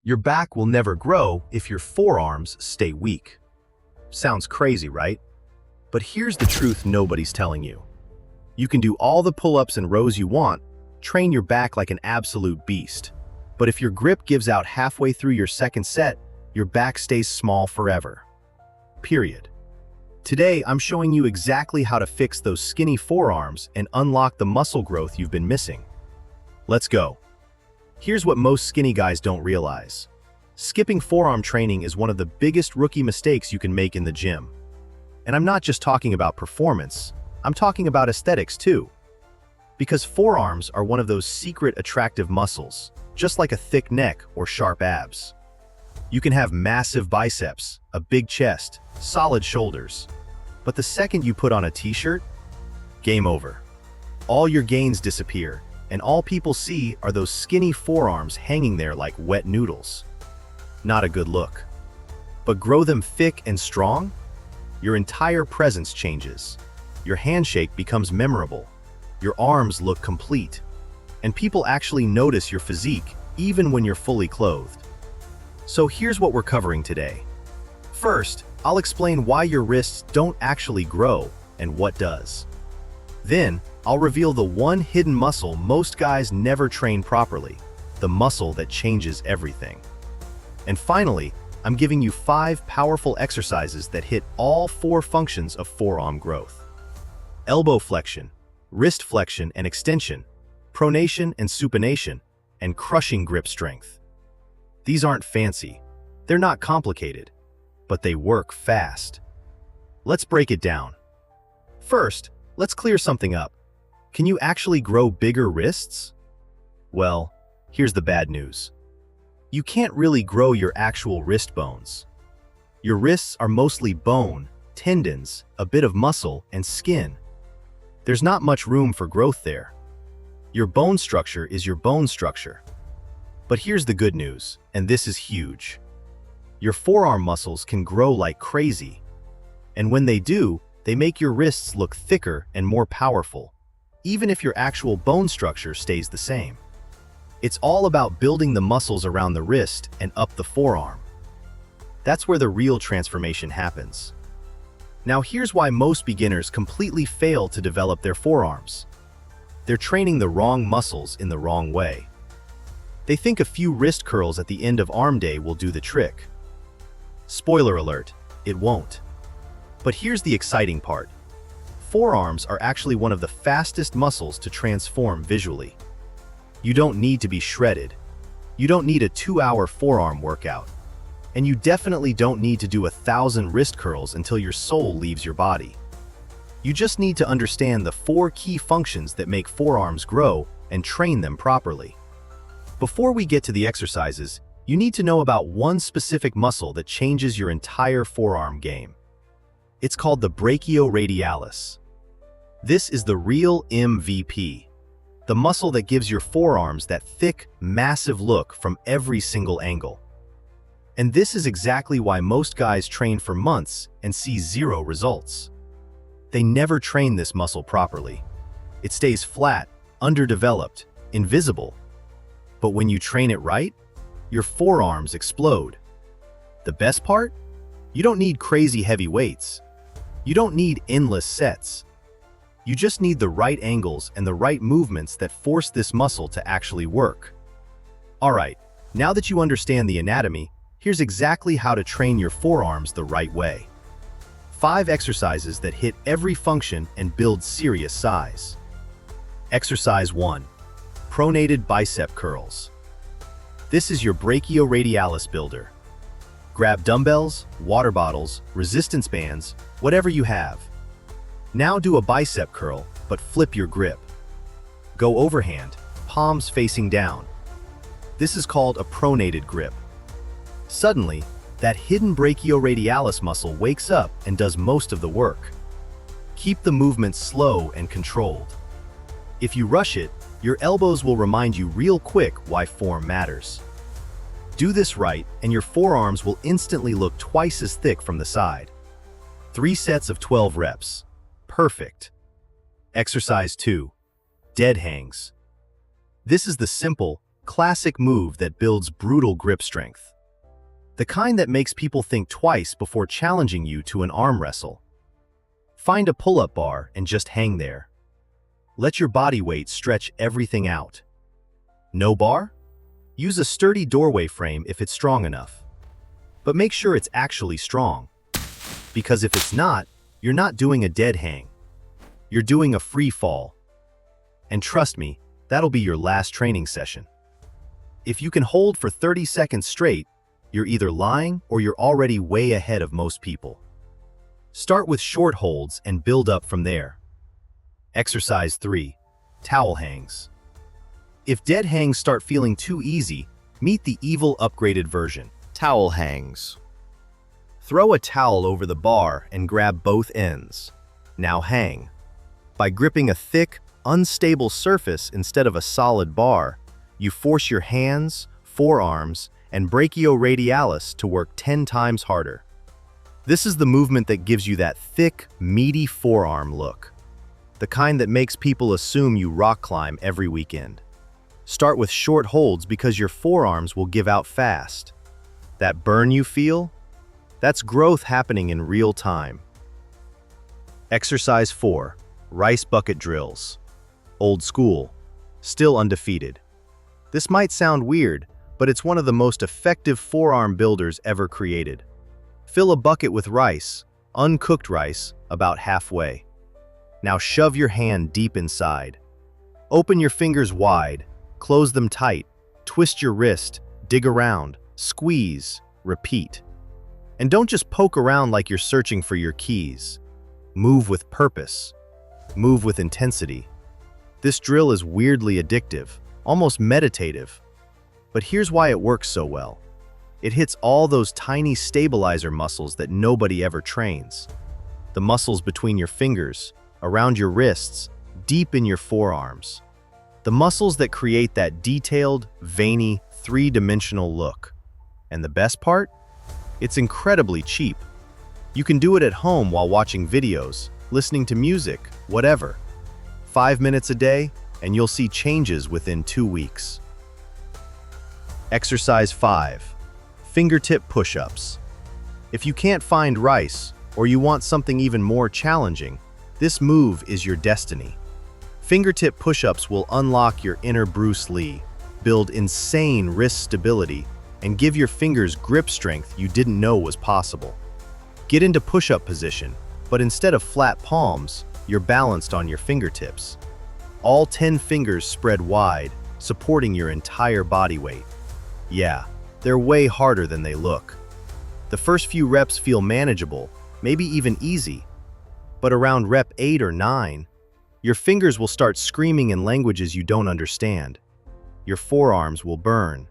Your back will never grow if your forearms stay weak. Sounds crazy, right? But here's the truth nobody's telling you. You can do all the pull-ups and rows you want, train your back like an absolute beast. But if your grip gives out halfway through your second set, your back stays small forever. Period. Today, I'm showing you exactly how to fix those skinny forearms and unlock the muscle growth you've been missing. Let's go. Here's what most skinny guys don't realize. Skipping forearm training is one of the biggest rookie mistakes you can make in the gym. And I'm not just talking about performance, I'm talking about aesthetics too. Because forearms are one of those secret attractive muscles, just like a thick neck or sharp abs. You can have massive biceps, a big chest, solid shoulders. But the second you put on a t-shirt, game over. All your gains disappear, and all people see are those skinny forearms hanging there like wet noodles. Not a good look. But grow them thick and strong, your entire presence changes. Your handshake becomes memorable. Your arms look complete. And people actually notice your physique even when you're fully clothed. So here's what we're covering today. First, I'll explain why your wrists don't actually grow and what does. Then, I'll reveal the one hidden muscle most guys never train properly, the muscle that changes everything. And finally, I'm giving you 5 powerful exercises that hit all 4 functions of forearm growth. Elbow flexion, wrist flexion and extension, pronation and supination, and crushing grip strength. These aren't fancy, they're not complicated, but they work fast. Let's break it down. First, let's clear something up. Can you actually grow bigger wrists? Well, here's the bad news. You can't really grow your actual wrist bones. Your wrists are mostly bone, tendons, a bit of muscle, and skin. There's not much room for growth there. Your bone structure is your bone structure. But here's the good news, and this is huge. Your forearm muscles can grow like crazy. And when they do, they make your wrists look thicker and more powerful, even if your actual bone structure stays the same. It's all about building the muscles around the wrist and up the forearm. That's where the real transformation happens. Now here's why most beginners completely fail to develop their forearms. They're training the wrong muscles in the wrong way. They think a few wrist curls at the end of arm day will do the trick. Spoiler alert, it won't. But here's the exciting part. Forearms are actually one of the fastest muscles to transform visually. You don't need to be shredded. You don't need a 2-hour forearm workout. And you definitely don't need to do 1,000 wrist curls until your soul leaves your body. You just need to understand the 4 key functions that make forearms grow and train them properly. Before we get to the exercises, you need to know about one specific muscle that changes your entire forearm game. It's called the brachioradialis. This is the real MVP, the muscle that gives your forearms that thick, massive look from every single angle. And this is exactly why most guys train for months and see 0 results. They never train this muscle properly. It stays flat, underdeveloped, invisible. But when you train it right, your forearms explode. The best part? You don't need crazy heavy weights. You don't need endless sets. You just need the right angles and the right movements that force this muscle to actually work. Alright, now that you understand the anatomy, here's exactly how to train your forearms the right way. 5 exercises that hit every function and build serious size. Exercise 1. Pronated bicep curls. This is your brachioradialis builder. Grab dumbbells, water bottles, resistance bands, whatever you have. Now do a bicep curl, but flip your grip. Go overhand, palms facing down. This is called a pronated grip. Suddenly, that hidden brachioradialis muscle wakes up and does most of the work. Keep the movement slow and controlled. If you rush it, your elbows will remind you real quick why form matters. Do this right, and your forearms will instantly look twice as thick from the side. 3 sets of 12 reps. Perfect. Exercise 2. Dead hangs. This is the simple, classic move that builds brutal grip strength. The kind that makes people think twice before challenging you to an arm wrestle. Find a pull-up bar and just hang there. Let your body weight stretch everything out. No bar? Use a sturdy doorway frame if it's strong enough. But make sure it's actually strong. Because if it's not, you're not doing a dead hang. You're doing a free fall. And trust me, that'll be your last training session. If you can hold for 30 seconds straight, you're either lying or you're already way ahead of most people. Start with short holds and build up from there. Exercise 3. Towel hangs. If dead hangs start feeling too easy, meet the evil upgraded version. Towel hangs. Throw a towel over the bar and grab both ends. Now hang. By gripping a thick, unstable surface instead of a solid bar, you force your hands, forearms, and brachioradialis to work 10 times harder. This is the movement that gives you that thick, meaty forearm look. The kind that makes people assume you rock climb every weekend. Start with short holds because your forearms will give out fast. That burn you feel? That's growth happening in real time. Exercise 4. Rice bucket drills. Old school. Still undefeated. This might sound weird, but it's one of the most effective forearm builders ever created. Fill a bucket with rice, uncooked rice, about halfway. Now shove your hand deep inside. Open your fingers wide, close them tight, twist your wrist, dig around, squeeze, repeat. And don't just poke around like you're searching for your keys. Move with purpose. Move with intensity. This drill is weirdly addictive, almost meditative. But here's why it works so well. It hits all those tiny stabilizer muscles that nobody ever trains. The muscles between your fingers, around your wrists, deep in your forearms. The muscles that create that detailed, veiny, three-dimensional look. And the best part? It's incredibly cheap. You can do it at home while watching videos, listening to music, whatever. 5 minutes a day, and you'll see changes within 2 weeks. Exercise 5. Fingertip push-ups. If you can't find rice, or you want something even more challenging, this move is your destiny. Fingertip push-ups will unlock your inner Bruce Lee, build insane wrist stability, and give your fingers grip strength you didn't know was possible. Get into push-up position, but instead of flat palms, you're balanced on your fingertips. All 10 fingers spread wide, supporting your entire body weight. Yeah, they're way harder than they look. The first few reps feel manageable, maybe even easy. But around rep 8 or 9, your fingers will start screaming in languages you don't understand. Your forearms will burn.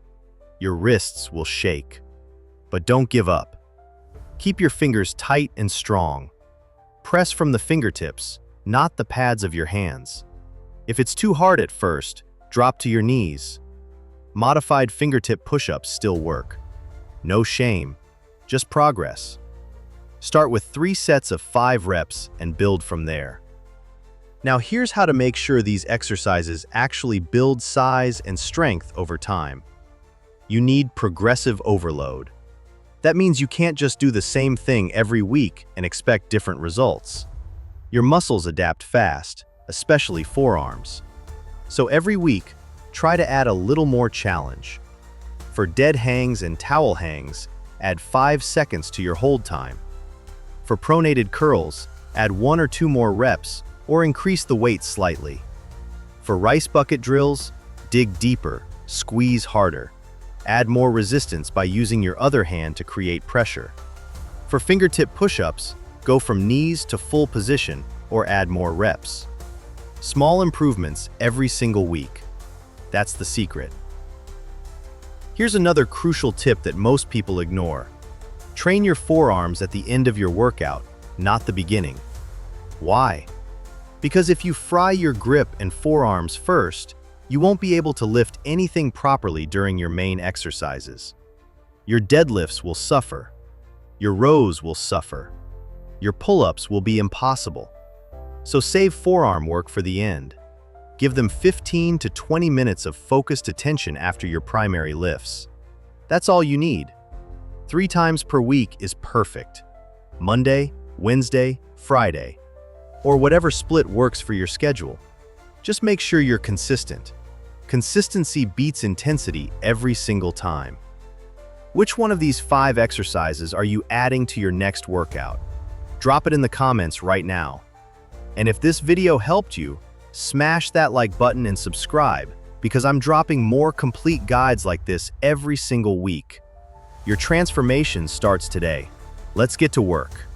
Your wrists will shake. But don't give up. Keep your fingers tight and strong. Press from the fingertips, not the pads of your hands. If it's too hard at first, drop to your knees. Modified fingertip push-ups still work. No shame, just progress. Start with 3 sets of 5 reps and build from there. Now here's how to make sure these exercises actually build size and strength over time. You need progressive overload. That means you can't just do the same thing every week and expect different results. Your muscles adapt fast, especially forearms. So every week, try to add a little more challenge. For dead hangs and towel hangs, add 5 seconds to your hold time. For pronated curls, add 1 or 2 more reps or increase the weight slightly. For rice bucket drills, dig deeper, squeeze harder. Add more resistance by using your other hand to create pressure. For fingertip push-ups, go from knees to full position or add more reps. Small improvements every single week. That's the secret. Here's another crucial tip that most people ignore. Train your forearms at the end of your workout, not the beginning. Why? Because if you fry your grip and forearms first, you won't be able to lift anything properly during your main exercises. Your deadlifts will suffer. Your rows will suffer. Your pull-ups will be impossible. So save forearm work for the end. Give them 15 to 20 minutes of focused attention after your primary lifts. That's all you need. 3 times per week is perfect. Monday, Wednesday, Friday, or whatever split works for your schedule. Just make sure you're consistent. Consistency beats intensity every single time. Which one of these 5 exercises are you adding to your next workout? Drop it in the comments right now. And if this video helped you, smash that like button and subscribe, because I'm dropping more complete guides like this every single week. Your transformation starts today. Let's get to work.